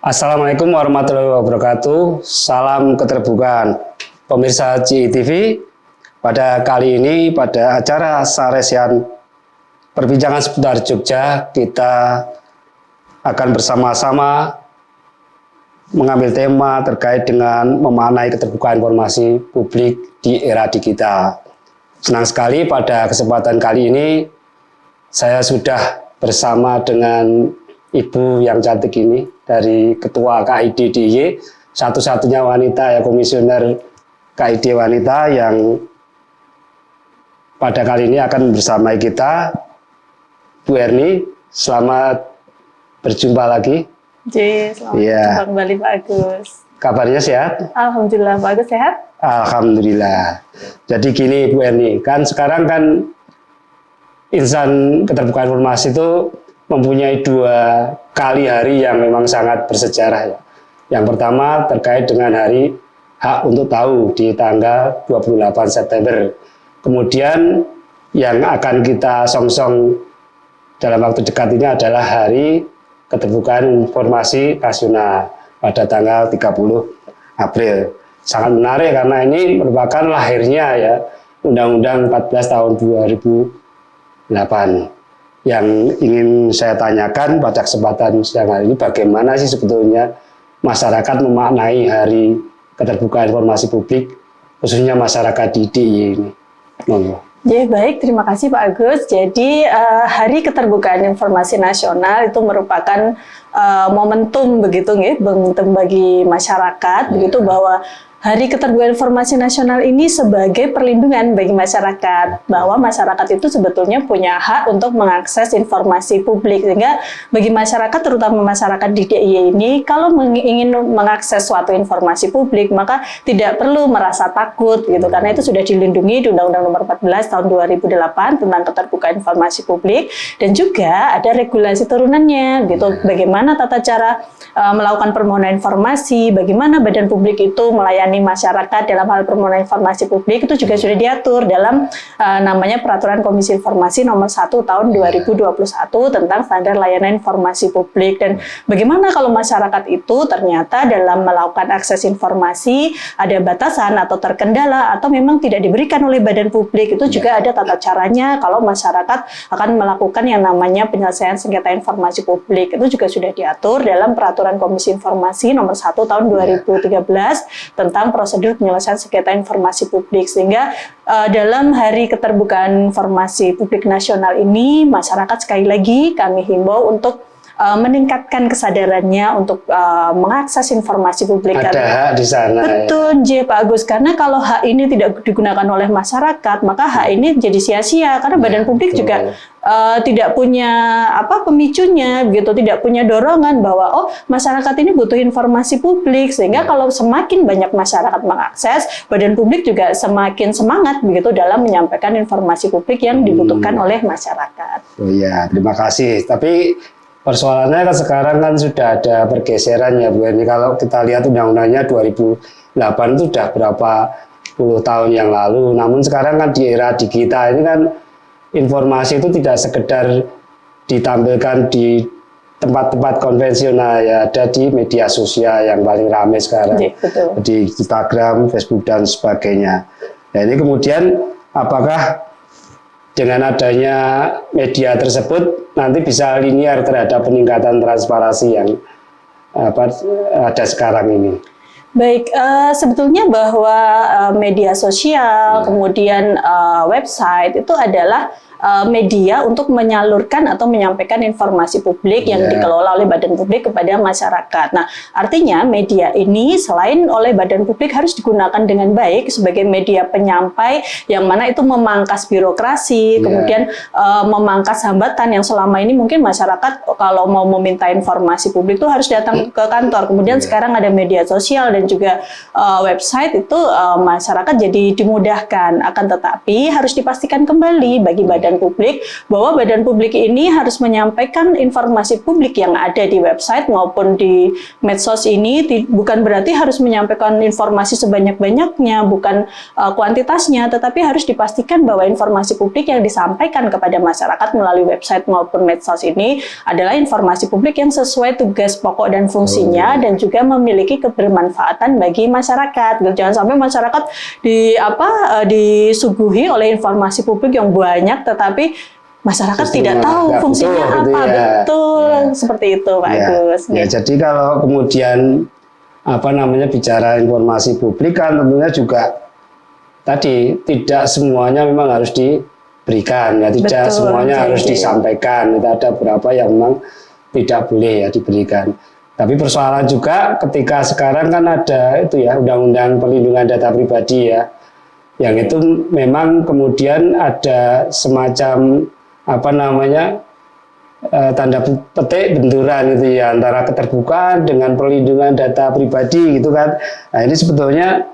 Assalamualaikum warahmatullahi wabarakatuh. Salam keterbukaan pemirsa CITV. Pada kali ini pada acara Saresian Perbincangan Seputar Jogja, kita akan bersama-sama mengambil tema terkait dengan memaknai keterbukaan informasi publik di era digital. Senang sekali pada kesempatan kali ini saya sudah bersama dengan Ibu yang cantik ini dari Ketua KID DIY, satu-satunya wanita ya, komisioner KID wanita yang pada kali ini akan bersama kita. Bu Erni, selamat berjumpa lagi. Selamat berjumpa kembali Pak Agus. Kabarnya sehat? Alhamdulillah, Pak Agus sehat? Alhamdulillah. Jadi gini Bu Erni, kan sekarang kan insan keterbukaan informasi itu mempunyai dua kali hari yang memang sangat bersejarah ya. Yang pertama terkait dengan hari hak untuk tahu di tanggal 28 September. Kemudian yang akan kita songsong dalam waktu dekat ini adalah hari keterbukaan informasi nasional pada tanggal 30 April. Sangat menarik karena ini merupakan lahirnya ya Undang-Undang 14 tahun 2008. Yang ingin saya tanyakan pada kesempatan siang hari ini, bagaimana sih sebetulnya masyarakat memaknai hari keterbukaan informasi publik, khususnya masyarakat di DIY ini? Ya, baik, terima kasih Pak Agus. Jadi Hari Keterbukaan Informasi Nasional itu merupakan momentum begitu nggih, momentum bagi masyarakat begitu, bahwa Hari Keterbukaan Informasi Nasional ini sebagai perlindungan bagi masyarakat, bahwa masyarakat itu sebetulnya punya hak untuk mengakses informasi publik, sehingga bagi masyarakat, terutama masyarakat di DIY ini, kalau ingin mengakses suatu informasi publik, maka tidak perlu merasa takut gitu, karena itu sudah dilindungi di Undang-Undang Nomor 14 Tahun 2008 tentang Keterbukaan Informasi Publik, dan juga ada regulasi turunannya gitu, bagaimana tata cara melakukan permohonan informasi, bagaimana badan publik itu melayani masyarakat dalam hal permohonan informasi publik, itu juga sudah diatur dalam namanya Peraturan Komisi Informasi Nomor 1 Tahun 2021 tentang standar layanan informasi publik. Dan bagaimana kalau masyarakat itu ternyata dalam melakukan akses informasi ada batasan atau terkendala atau memang tidak diberikan oleh badan publik, itu juga ada tata caranya kalau masyarakat akan melakukan yang namanya penyelesaian sengketa informasi publik. Itu juga sudah diatur dalam Peraturan Komisi Informasi Nomor 1 Tahun 2013 tentang prosedur penyelesaian sengketa informasi publik. Sehingga dalam Hari Keterbukaan Informasi Publik Nasional ini, masyarakat sekali lagi kami himbau untuk meningkatkan kesadarannya untuk mengakses informasi publik. Ada hak di sana. Betul, Pak Agus. Karena kalau hak ini tidak digunakan oleh masyarakat, maka hak ini jadi sia-sia. Karena badan publik juga tidak punya pemicunya, gitu, tidak punya dorongan bahwa masyarakat ini butuh informasi publik. Sehingga kalau semakin banyak masyarakat mengakses, badan publik juga semakin semangat begitu dalam menyampaikan informasi publik yang dibutuhkan oleh masyarakat. Oh iya, terima kasih. Tapi persoalannya kan sekarang kan sudah ada pergeseran ya Bu Erni. Kalau kita lihat undang-undangnya 2008 itu sudah berapa puluh tahun yang lalu. Namun sekarang kan di era digital ini kan informasi itu tidak sekedar ditampilkan di tempat-tempat konvensional ya, ada di media sosial yang paling ramai sekarang, di Instagram, Facebook dan sebagainya. Nah ini kemudian apakah dengan adanya media tersebut nanti bisa linear terhadap peningkatan transparansi yang ada sekarang ini? Baik, sebetulnya bahwa media sosial, kemudian website itu adalah media untuk menyalurkan atau menyampaikan informasi publik yang dikelola oleh badan publik kepada masyarakat. Nah, artinya media ini selain oleh badan publik harus digunakan dengan baik sebagai media penyampai yang mana itu memangkas birokrasi, kemudian memangkas hambatan yang selama ini mungkin masyarakat kalau mau meminta informasi publik itu harus datang ke kantor. Kemudian sekarang ada media sosial dan juga website, itu masyarakat jadi dimudahkan. Akan tetapi harus dipastikan kembali bagi badan badan publik, bahwa badan publik ini harus menyampaikan informasi publik yang ada di website maupun di medsos ini, bukan berarti harus menyampaikan informasi sebanyak-banyaknya, bukan kuantitasnya, tetapi harus dipastikan bahwa informasi publik yang disampaikan kepada masyarakat melalui website maupun medsos ini adalah informasi publik yang sesuai tugas pokok dan fungsinya dan juga memiliki kebermanfaatan bagi masyarakat. Jangan sampai masyarakat disuguhi oleh informasi publik yang banyak tetapi masyarakat tidak tahu fungsinya apa. Gitu ya. Betul, seperti itu Pak Agus. Ya, jadi kalau kemudian bicara informasi publik kan tentunya juga tadi tidak semuanya memang harus diberikan, ya tidak semuanya harus disampaikan. Ada beberapa yang memang tidak boleh ya diberikan. Tapi persoalan juga ketika sekarang kan ada itu ya Undang-Undang Perlindungan Data Pribadi ya, yang itu memang kemudian ada semacam tanda petik benturan itu ya antara keterbukaan dengan perlindungan data pribadi gitu kan. Nah ini sebetulnya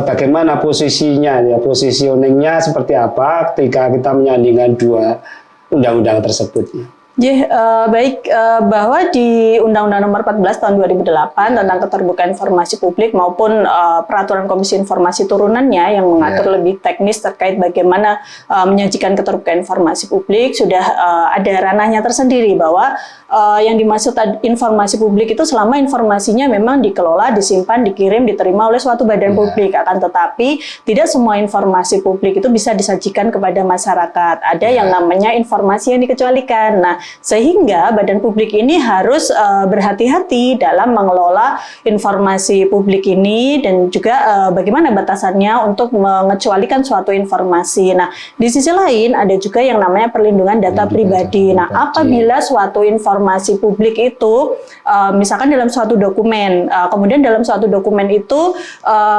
bagaimana posisinya ya, positioningnya seperti apa ketika kita menyandingkan dua undang-undang tersebut. Baik, bahwa di Undang-Undang Nomor 14 Tahun 2008 tentang keterbukaan informasi publik maupun Peraturan Komisi Informasi turunannya yang mengatur lebih teknis terkait bagaimana menyajikan keterbukaan informasi publik sudah ada ranahnya tersendiri, bahwa yang dimaksud informasi publik itu selama informasinya memang dikelola, disimpan, dikirim, diterima oleh suatu badan publik. Akan tetapi tidak semua informasi publik itu bisa disajikan kepada masyarakat. Ada yang namanya informasi yang dikecualikan. Nah, sehingga badan publik ini harus berhati-hati dalam mengelola informasi publik ini dan juga bagaimana batasannya untuk mengecualikan suatu informasi. Nah, di sisi lain ada juga yang namanya perlindungan data pribadi. Nah, apabila suatu informasi publik itu misalkan dalam suatu dokumen, kemudian dalam suatu dokumen itu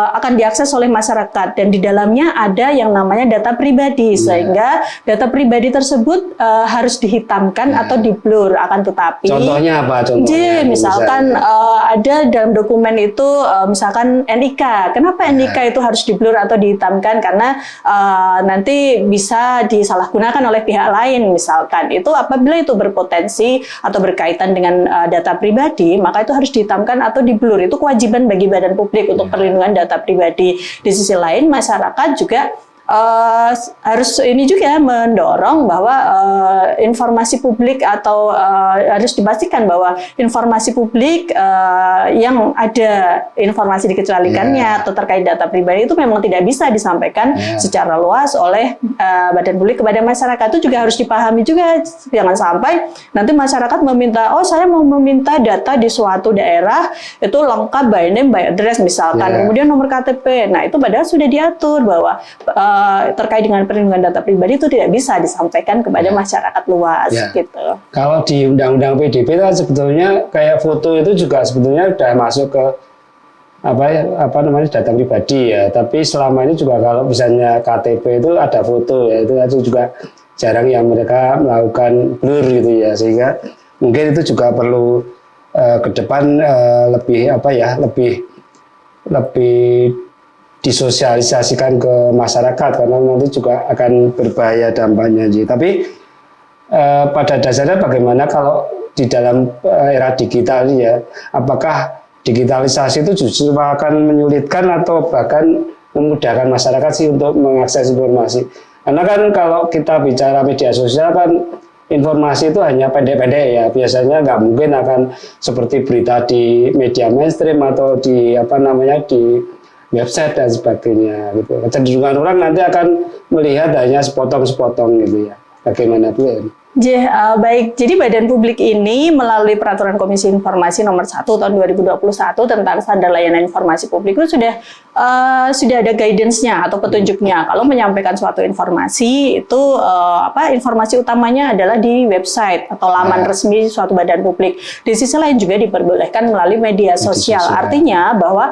akan diakses oleh masyarakat dan di dalamnya ada yang namanya data pribadi, sehingga data pribadi tersebut harus dihitamkan atau di-blur. Akan tetapi contohnya apa? Contohnya misalkan ada dalam dokumen itu misalkan NIK. Kenapa NIK itu harus di-blur atau dihitamkan? Karena nanti bisa disalahgunakan oleh pihak lain misalkan. Itu apabila itu berpotensi atau berkaitan dengan data pribadi, maka itu harus dihitamkan atau di-blur. Itu kewajiban bagi badan publik untuk perlindungan data pribadi. Di sisi lain masyarakat juga harus ini juga mendorong bahwa informasi publik atau harus dipastikan bahwa informasi publik yang ada informasi dikecualikannya atau terkait data pribadi itu memang tidak bisa disampaikan secara luas oleh badan publik kepada masyarakat. Itu juga harus dipahami juga, jangan sampai nanti masyarakat meminta, oh saya mau meminta data di suatu daerah itu lengkap by name by address misalkan, kemudian nomor KTP. Nah itu padahal sudah diatur bahwa terkait dengan perlindungan data pribadi itu tidak bisa disampaikan kepada masyarakat luas gitu. Kalau di Undang-Undang PDP kan sebetulnya kayak foto itu juga sebetulnya sudah masuk ke data pribadi ya. Tapi selama ini juga kalau misalnya KTP itu ada foto ya, itu juga jarang yang mereka melakukan blur gitu ya, sehingga mungkin itu juga perlu ke depan lebih disosialisasikan ke masyarakat karena nanti juga akan berbahaya dampaknya. Tapi pada dasarnya bagaimana kalau di dalam era digital ini ya, apakah digitalisasi itu justru akan menyulitkan atau bahkan memudahkan masyarakat sih untuk mengakses informasi? Karena kan kalau kita bicara media sosial kan informasi itu hanya pendek-pendek ya, biasanya nggak mungkin akan seperti berita di media mainstream atau di di website dan sebagainya gitu. Kecenderungan orang nanti akan melihat hanya sepotong-sepotong gitu ya. Bagaimana Bu? Baik, jadi badan publik ini melalui Peraturan Komisi Informasi Nomor 1 Tahun 2021 tentang standar layanan informasi publik itu sudah ada guidance-nya atau petunjuknya. Kalau menyampaikan suatu informasi itu informasi utamanya adalah di website atau laman resmi suatu badan publik. Di sisi lain juga diperbolehkan melalui media sosial. Artinya bahwa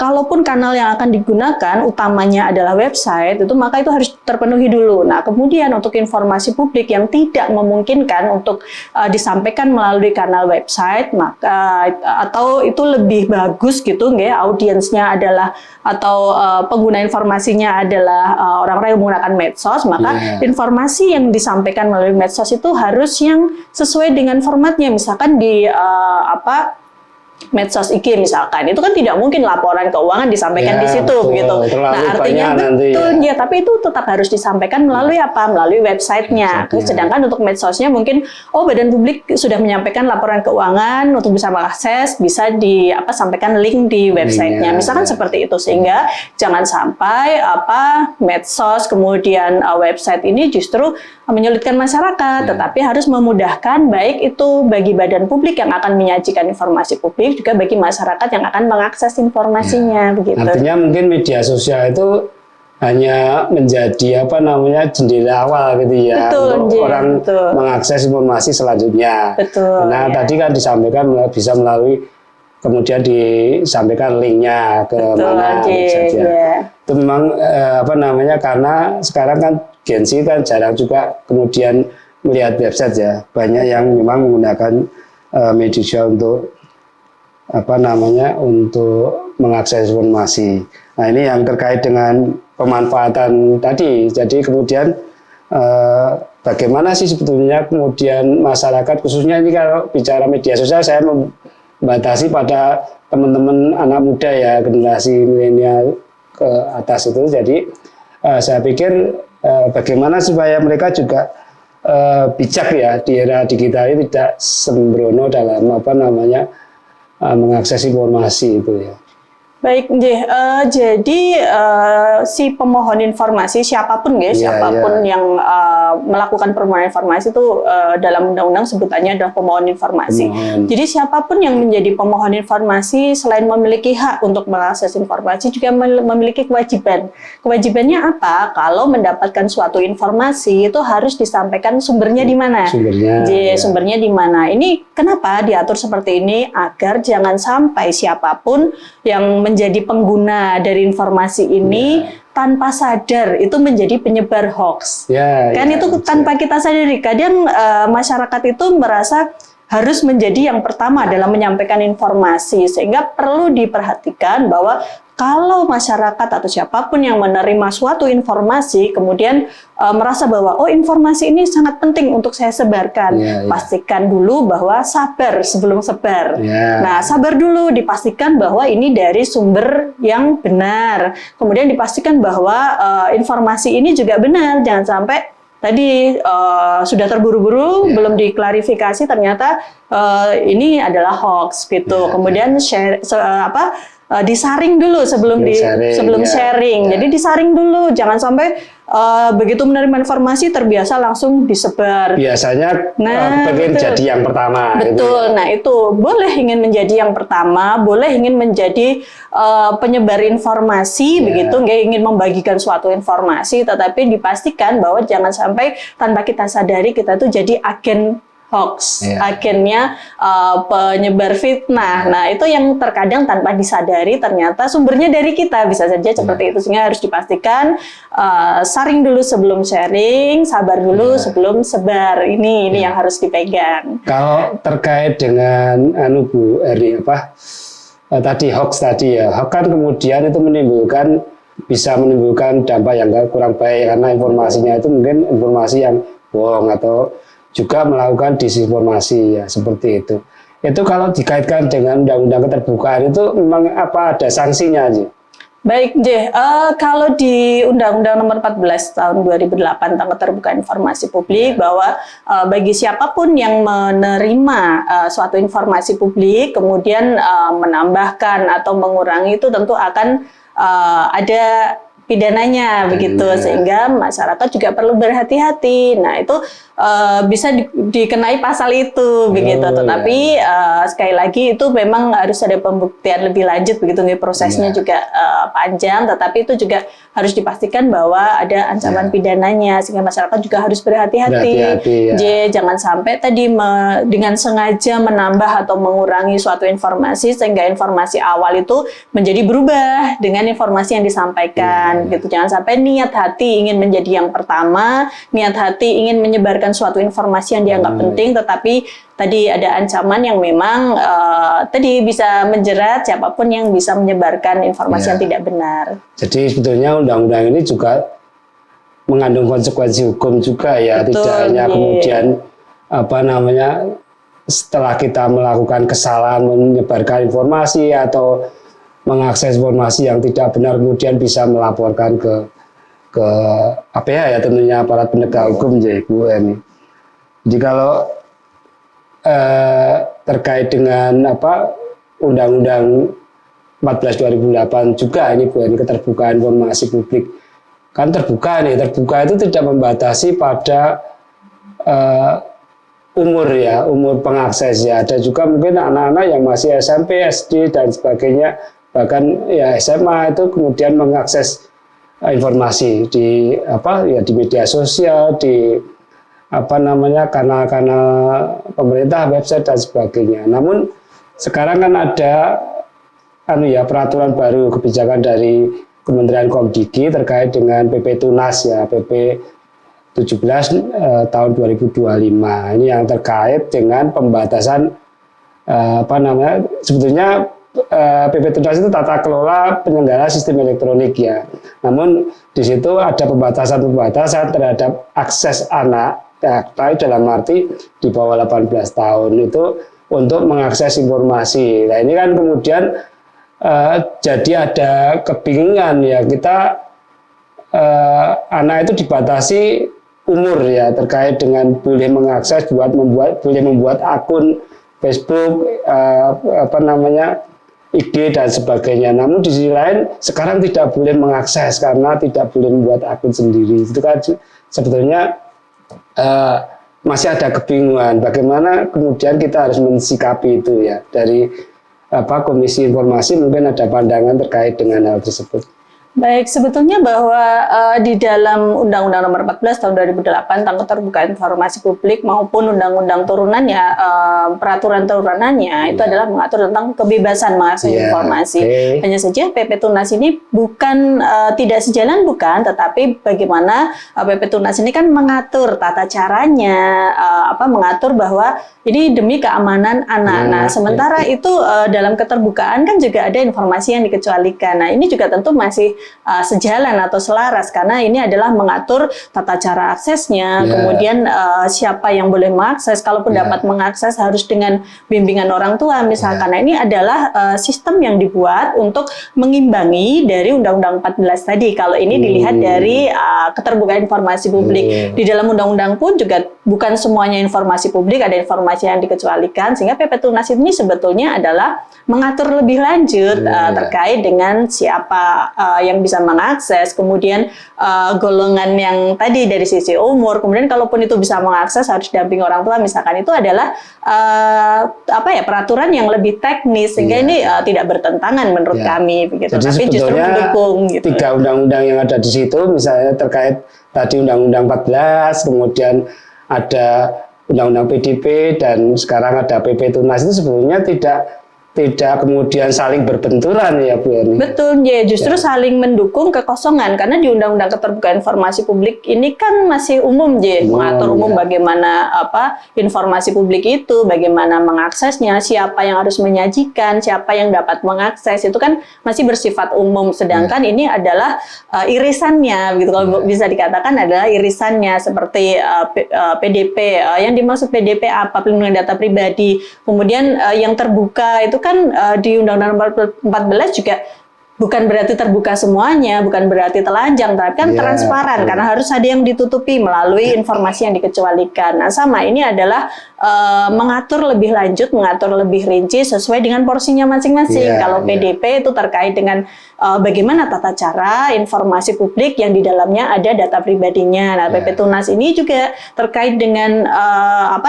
kalaupun kanal yang akan digunakan utamanya adalah website, itu maka itu harus terpenuhi dulu. Nah, kemudian untuk informasi publik yang tidak memungkinkan untuk disampaikan melalui kanal website, maka atau itu lebih bagus gitu, audiensnya adalah atau pengguna informasinya adalah orang-orang yang menggunakan medsos, maka informasi yang disampaikan melalui medsos itu harus yang sesuai dengan formatnya. Misalkan di medsos IG misalkan, itu kan tidak mungkin laporan keuangan disampaikan di situ begitu. Nah, artinya betul ya, tapi itu tetap harus disampaikan melalui apa? Melalui websitenya. Sedangkan untuk medsosnya mungkin badan publik sudah menyampaikan laporan keuangan, untuk bisa mengakses bisa sampaikan link di websitenya. Misalkan seperti itu, sehingga jangan sampai medsos kemudian website ini justru menyulitkan masyarakat, tetapi harus memudahkan baik itu bagi badan publik yang akan menyajikan informasi publik, juga bagi masyarakat yang akan mengakses informasinya begitu. Artinya mungkin media sosial itu hanya menjadi jendela awal gitu ya, untuk orang mengakses informasi selanjutnya. Karena tadi kan disampaikan bisa melalui, kemudian disampaikan linknya ke mana saja. Itu memang karena sekarang kan Gen Z kan jarang juga kemudian melihat website ya, banyak yang memang menggunakan media untuk untuk mengakses informasi. Nah, ini yang terkait dengan pemanfaatan tadi. Jadi kemudian bagaimana sih sebetulnya kemudian masyarakat, khususnya ini kalau bicara media sosial, saya membatasi pada teman-teman anak muda ya, generasi milenial ke atas itu. Jadi saya pikir bagaimana supaya mereka juga bijak ya di era digital ini, tidak sembrono dalam mengakses informasi itu ya. Baik, jadi si pemohon informasi siapapun yang melakukan permohonan informasi itu dalam undang-undang sebutannya adalah pemohon informasi. Jadi siapapun yang menjadi pemohon informasi selain memiliki hak untuk mengakses informasi juga memiliki kewajiban. Kewajibannya apa? Kalau mendapatkan suatu informasi itu harus disampaikan sumbernya di mana? Sumbernya di mana? Ini kenapa diatur seperti ini? Agar jangan sampai siapapun yang menjadi pengguna dari informasi ini tanpa sadar itu menjadi penyebar hoax. Itu tanpa kita sadari. Kadang masyarakat itu merasa harus menjadi yang pertama dalam menyampaikan informasi, sehingga perlu diperhatikan bahwa kalau masyarakat atau siapapun yang menerima suatu informasi kemudian merasa bahwa informasi ini sangat penting untuk saya sebarkan, pastikan dulu bahwa sabar sebelum sebar. Nah, sabar dulu, dipastikan bahwa ini dari sumber yang benar. Kemudian dipastikan bahwa informasi ini juga benar, jangan sampai tadi sudah terburu-buru, belum diklarifikasi, ternyata ini adalah hoax gitu. Kemudian disaring dulu sebelum sharing. Jadi disaring dulu, jangan sampai begitu menerima informasi terbiasa langsung disebar. Biasanya pengen jadi yang pertama. Betul. Nah, itu boleh ingin menjadi yang pertama, boleh ingin menjadi penyebar informasi begitu, nggak ingin membagikan suatu informasi, tetapi dipastikan bahwa jangan sampai tanpa kita sadari kita tuh jadi agen hoax, akhirnya penyebar fitnah. Nah, itu yang terkadang tanpa disadari ternyata sumbernya dari kita, bisa saja seperti itu. Sehingga harus dipastikan saring dulu sebelum sharing, sabar dulu sebelum sebar. Ini yang harus dipegang. Kalau terkait dengan Bu Eri tadi hoax tadi ya, hoax kan kemudian itu bisa menimbulkan dampak yang kurang baik karena informasinya itu mungkin informasi yang bohong atau juga melakukan disinformasi ya, seperti itu. Itu kalau dikaitkan dengan undang-undang keterbukaan itu memang ada sanksinya aja? Baik, kalau di Undang-Undang Nomor 14 Tahun 2008 tentang keterbukaan informasi publik, bahwa bagi siapapun yang menerima suatu informasi publik kemudian menambahkan atau mengurangi itu tentu akan ada pidananya begitu, sehingga masyarakat juga perlu berhati-hati. Nah, itu bisa dikenai pasal itu begitu. Tetapi sekali lagi itu memang harus ada pembuktian lebih lanjut begitu, prosesnya juga panjang, tetapi itu juga harus dipastikan bahwa ada ancaman pidananya, sehingga masyarakat juga harus berhati-hati. Jangan sampai tadi dengan sengaja menambah atau mengurangi suatu informasi sehingga informasi awal itu menjadi berubah dengan informasi yang disampaikan gitu. Jangan sampai niat hati ingin menjadi yang pertama, niat hati ingin menyebarkan menyebarkan suatu informasi yang dianggap penting, tetapi tadi ada ancaman yang memang tadi bisa menjerat siapapun yang bisa menyebarkan informasi yang tidak benar. Jadi sebetulnya undang-undang ini juga mengandung konsekuensi hukum juga ya, Betul, tidak hanya kemudian setelah kita melakukan kesalahan menyebarkan informasi atau mengakses informasi yang tidak benar kemudian bisa melaporkan ke APH ya, tentunya aparat penegak hukum ya Ibu Eni. Jadi kalau terkait dengan Undang-Undang 14 2008 juga ini Bu Eni, keterbukaan informasi publik. Kan terbuka itu tidak membatasi pada umur pengakses ya. Ada juga mungkin anak-anak yang masih SMP, SD dan sebagainya, bahkan ya SMA itu kemudian mengakses informasi di media sosial, di kanal-kanal pemerintah, website dan sebagainya. Namun sekarang kan ada peraturan baru, kebijakan dari Kementerian Komdigi terkait dengan PP Tunas ya, PP 17 tahun 2025. Ini yang terkait dengan pembatasan sebetulnya PP Tunas itu tata kelola penyelenggara sistem elektronik ya. Namun di situ ada pembatasan terhadap akses anak ya, dalam arti di bawah 18 tahun itu untuk mengakses informasi. Nah, ini kan kemudian jadi ada kebingungan ya, kita anak itu dibatasi umur ya, terkait dengan boleh mengakses boleh membuat akun Facebook, IG dan sebagainya. Namun di sisi lain sekarang tidak boleh mengakses karena tidak boleh membuat akun sendiri. Itu kan sebetulnya masih ada kebingungan bagaimana kemudian kita harus mensikapi itu ya. Dari Komisi Informasi mungkin ada pandangan terkait dengan hal tersebut. Baik, sebetulnya bahwa di dalam Undang-Undang Nomor 14 Tahun 2008 tentang keterbukaan informasi publik maupun Undang-Undang turunannya, peraturan turunannya itu adalah mengatur tentang kebebasan mengakses informasi. Hanya saja PP Tunas ini bukan tidak sejalan tetapi bagaimana PP Tunas ini kan mengatur tata caranya, mengatur bahwa ini demi keamanan anak. Nah, sementara itu dalam keterbukaan kan juga ada informasi yang dikecualikan. Nah, ini juga tentu masih sejalan atau selaras karena ini adalah mengatur tata cara aksesnya, kemudian siapa yang boleh mengakses, kalaupun dapat mengakses harus dengan bimbingan orang tua misalkan. Nah, ini adalah sistem yang dibuat untuk mengimbangi dari Undang-Undang 14 tadi. Kalau ini dilihat dari keterbukaan informasi publik. Di dalam undang-undang pun juga bukan semuanya informasi publik, ada informasi yang dikecualikan, sehingga PP Tunas ini sebetulnya adalah mengatur lebih lanjut terkait dengan siapa yang bisa mengakses, kemudian golongan yang tadi dari sisi umur, kemudian kalaupun itu bisa mengakses harus damping orang tua misalkan, itu adalah peraturan yang lebih teknis sehingga ini tidak bertentangan menurut kami begitu. Jadi tapi justru mendukung gitu. 3 undang-undang yang ada di situ misalnya terkait tadi Undang-Undang 14, kemudian ada Undang-Undang PDP dan sekarang ada PP Tunas, itu sebetulnya tidak kemudian saling berbenturan ya Bu Eni. Betul, ya justru saling mendukung kekosongan karena di Undang-Undang Keterbukaan Informasi Publik ini kan masih umum mengatur umum bagaimana informasi publik itu, bagaimana mengaksesnya, siapa yang harus menyajikan, siapa yang dapat mengakses, itu kan masih bersifat umum. Sedangkan ini adalah irisannya, gitu kalau bisa dikatakan adalah irisannya seperti PDP. Yang dimaksud PDP apa? Pelindungan data pribadi. Kemudian yang terbuka itu kan di Undang-Undang Nomor 14 juga bukan berarti terbuka semuanya, bukan berarti telanjang, tapi kan transparan karena harus ada yang ditutupi melalui informasi yang dikecualikan. Nah, sama ini adalah mengatur lebih lanjut, mengatur lebih rinci sesuai dengan porsinya masing-masing. Kalau PDP itu terkait dengan bagaimana tata cara informasi publik yang di dalamnya ada data pribadinya. Nah, PP Tunas ini juga terkait dengan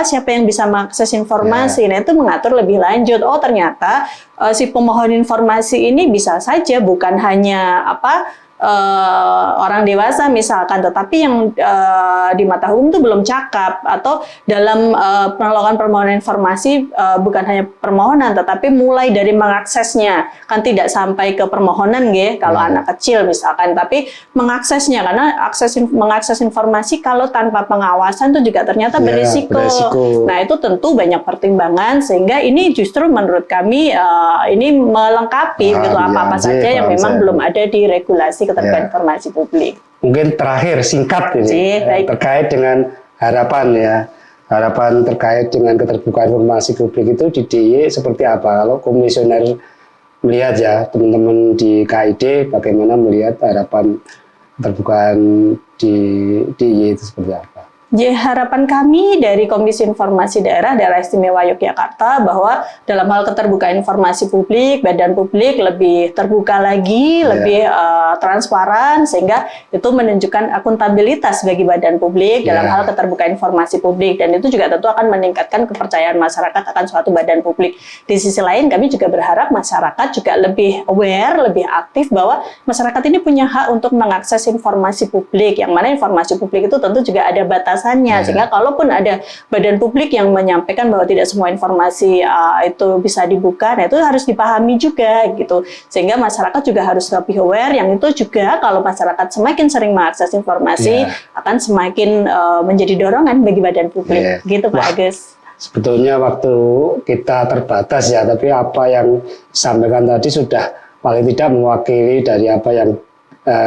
siapa yang bisa mengakses informasi. Nah, itu mengatur lebih lanjut. Oh, ternyata si pemohon informasi ini bisa saja bukan hanya orang dewasa misalkan, tetapi yang di mata hukum itu belum cakap, atau dalam melakukan permohonan informasi bukan hanya permohonan tetapi mulai dari mengaksesnya, kan tidak sampai ke permohonan nggih kalau anak kecil misalkan, tapi mengaksesnya, karena mengakses informasi kalau tanpa pengawasan itu juga ternyata berisiko. Nah itu tentu banyak pertimbangan, sehingga ini justru menurut kami ini melengkapi gitu apa-apa saja yang memang belum ada di regulasi keterbukaan informasi publik. Mungkin terakhir singkat ini terkait dengan harapan terkait dengan keterbukaan informasi publik itu di DIY seperti apa? Kalau komisioner melihat ya, teman-teman di KID bagaimana melihat harapan keterbukaan di DIY itu seperti apa? Harapan kami dari Komisi Informasi Daerah Istimewa Yogyakarta bahwa dalam hal keterbukaan informasi publik, badan publik lebih terbuka lagi, lebih transparan, sehingga itu menunjukkan akuntabilitas bagi badan publik dalam hal keterbukaan informasi publik, dan itu juga tentu akan meningkatkan kepercayaan masyarakat akan suatu badan publik. Di sisi lain kami juga berharap masyarakat juga lebih aware, lebih aktif bahwa masyarakat ini punya hak untuk mengakses informasi publik, yang mana informasi publik itu tentu juga ada batas sehingga kalaupun ada badan publik yang menyampaikan bahwa tidak semua informasi itu bisa dibuka, nah itu harus dipahami juga gitu, sehingga masyarakat juga harus lebih aware, yang itu juga kalau masyarakat semakin sering mengakses informasi akan semakin menjadi dorongan bagi badan publik gitu Pak Agus. Sebetulnya waktu kita terbatas ya, tapi apa yang disampaikan tadi sudah paling tidak mewakili dari apa yang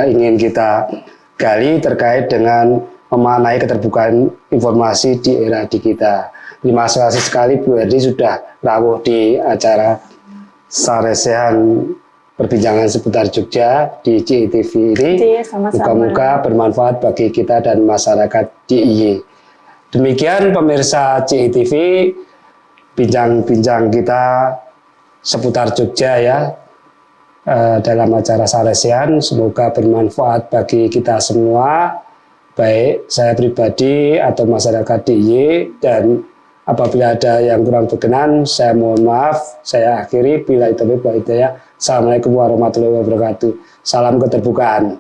ingin kita gali terkait dengan memaknai keterbukaan informasi di era digital. Terima kasih sekali Bu Herdi sudah rawuh di acara Saresehan perbincangan seputar Jogja di CITV ini. Moga-moga bermanfaat bagi kita dan masyarakat DIY. Demikian pemirsa CITV, bincang-bincang kita seputar Jogja ya dalam acara Saresehan. Semoga bermanfaat bagi kita semua, baik saya pribadi atau masyarakat DIY, dan apabila ada yang kurang berkenan saya mohon maaf. Saya akhiri, bila itu ya. Assalamualaikum warahmatullahi wabarakatuh. Salam keterbukaan.